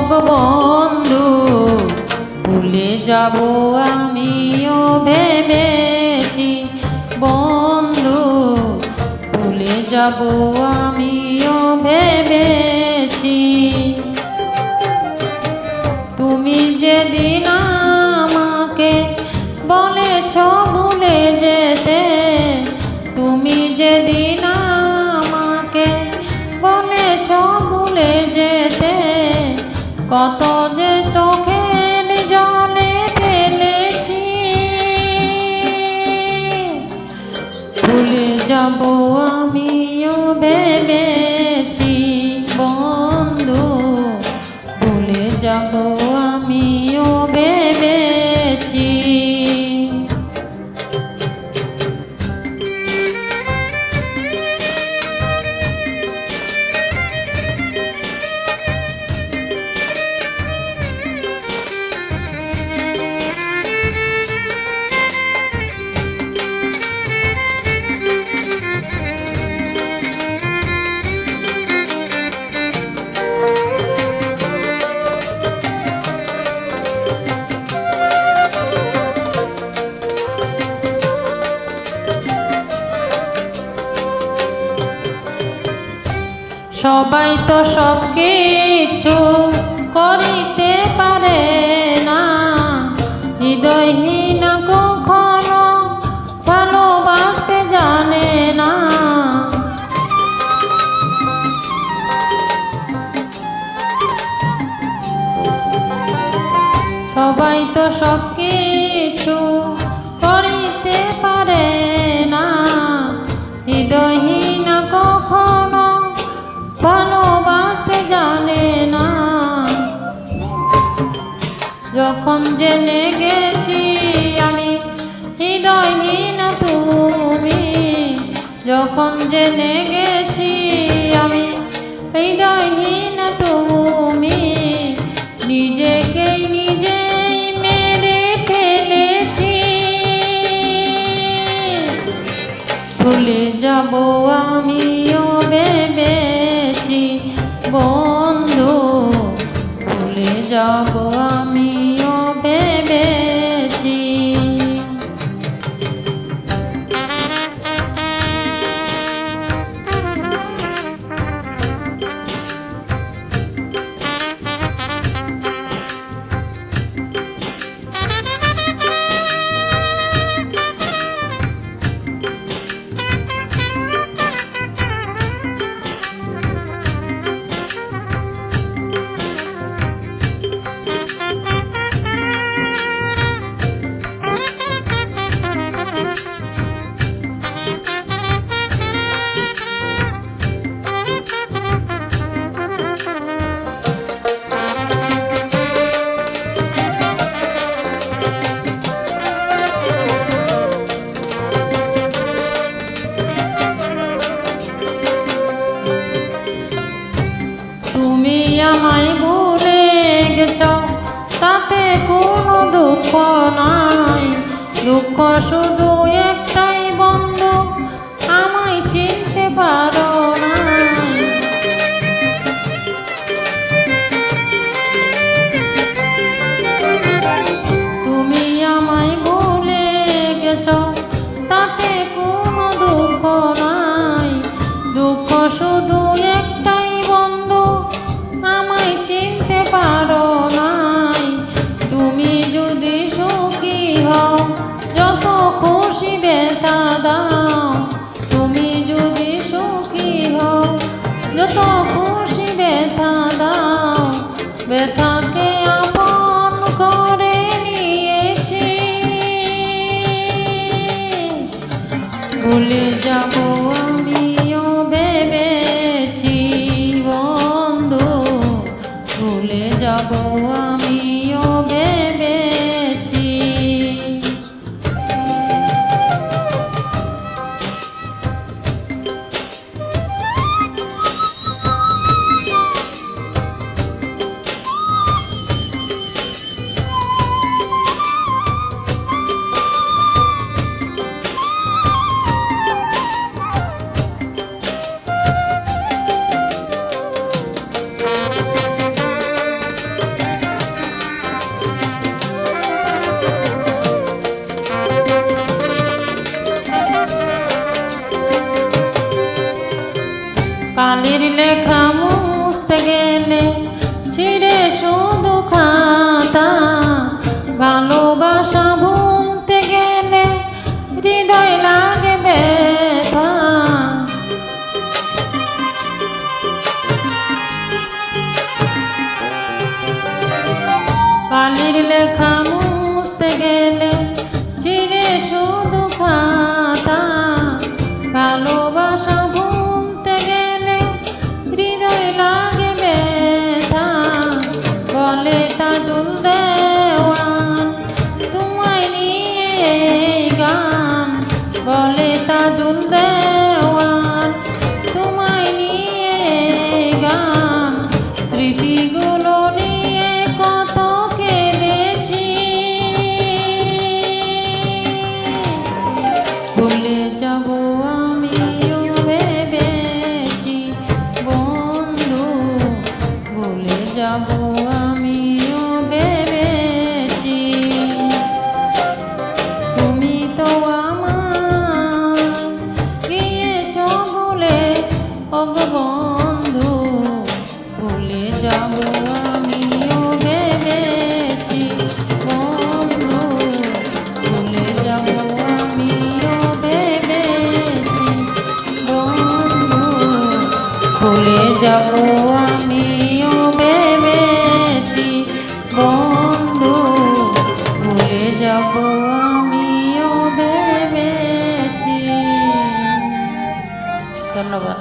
হোক বন্ধু, ভুলে যাব আমিও ভেবেছি বন্ধু, ভুলে যাব আমিও ভেবেছি। তুমি যেদিন আমাকে বলেছ ভুলে যেতে, তুমি যেদিন আমাকে বলেছ ভুলে যেতে, কত যে চোখের জলে ফেলেছি। ভুলে যাব আমিও ভেবেছি বন্ধু, ভুলে যাব আমিও ভেবেছি। সবাই তো সব কিছু করিতে পারে না, হৃদয়হীন কখনো ভালোবাসতে জানে না। সবাই তো সব কিছু করিতে পারে না, হৃদয়হীন কখনো ভালোবাসতে জানে না। যখন জেনে গেছি আমি হৃদয়হীন তুমি, যখন জেনে গেছি আমি হৃদয়হীন তুমি, নিজেকেই নিজেই মেরে ফেলেছি। ভুলে যাব আমিও ভেবেছি বন্ধু, ভুলে যাব আমিও ভেবেছি। তুমি আমায় ভুলে গেছ তাতে কোনো দুঃখ নাই, দুঃখ শুধু একটাই বন্ধু, আমায় চিনতে পারো না। তুমি আমায় ভুলে গেছ তাতে কোনো দুঃখ নাই, দুঃখ শুধু একটাই বন্ধু, আমায় চিনতে পারো নাই। তুমি যদি সুখী হও যত খুশি ব্যথা দাও, তুমি যদি সুখী হও যত খুশি ব্যথা দাও, ব্যথাকে আপন করে নিয়েছি। ভুলে যাব আমিও ভেবেছি বন্ধু, ভুলে যাব আমিও ভেবেছি। কালির লেখা মুছতে গেলে ছিঁড়ে শুধু খাতা, ভালোবাসা ভুলতে গেলে হৃদয় লাগে ব্যথা। কালির লেখা মুছতে গেলে ছিঁড়ে শুধু খাতা, ভালোবাসা ভুলতে গেলে হৃদয় লাগে ব্যথা। বলে তাজুল দেওয়ান তোমায় নিয়ে এই গান, বলে তাজুল দেওয়ান তোমায় নিয়ে এই গান। স্মৃতিগুলো নিয়ে কত কেঁদেছি, ভুলে যাব আমিও ভেবেছি বন্ধু, ভুলে যাব আমিও ভেবেছি। তুমি তো আমার গিয়েছ ভুলে ওগো বন্ধু, ভুলে যাব আমিও ভেবেছি বন্ধু, ভুলে যাব আমিও ভেবেছি বন্ধু, ভুলে যাব আমিও ভেবেছি বন্ধু, ভুলে যাব আমিও ভেবেছি। ধন্যবাদ।